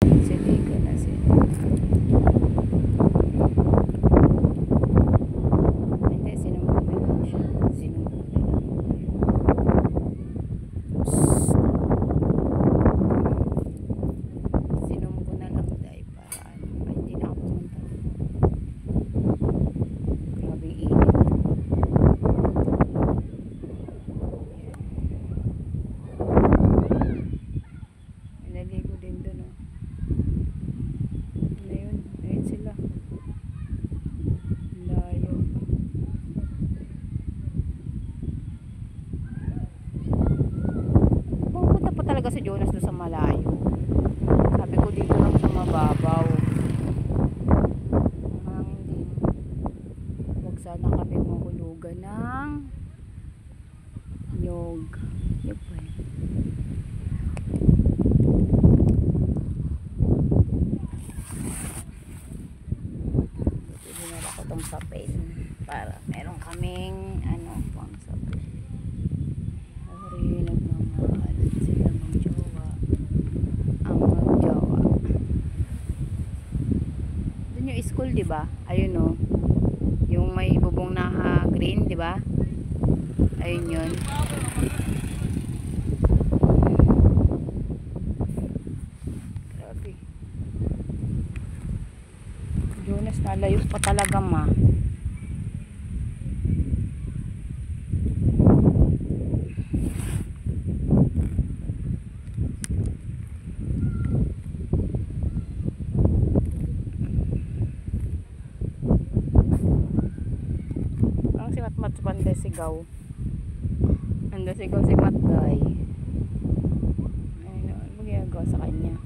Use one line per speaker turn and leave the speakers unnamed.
Siligo na sila. Hindi, sinumbong na lang siya. Sinumbong na lang. Sinumbong na lang dahil para ano. Ay, hindi na ako pumunta. Grabing init. Naligo din doon, oh. Ayun, ayun sila. Layo. Pupunta pa talaga si Jonas doon sa malayo. Sabi ko dito lang sa mababaw. Hangin din. Huwag sana kami mahulugan ng nyog. Yun pa eh. Dinala ko tong sapin para meron kaming ano pang sapin. Sorry, nagmamahalan sila magjowa. Ang magjowa. Doon yung school, di ba? Ayun, oh. Yung may bubong na green, di ba? Ayun yun. Grabe. Jonas, nalayo pa talaga, ma. Ang si Matmat pande sigaw. Ando sigaw si Matday. Ayun, ano ginagawa sa kanya?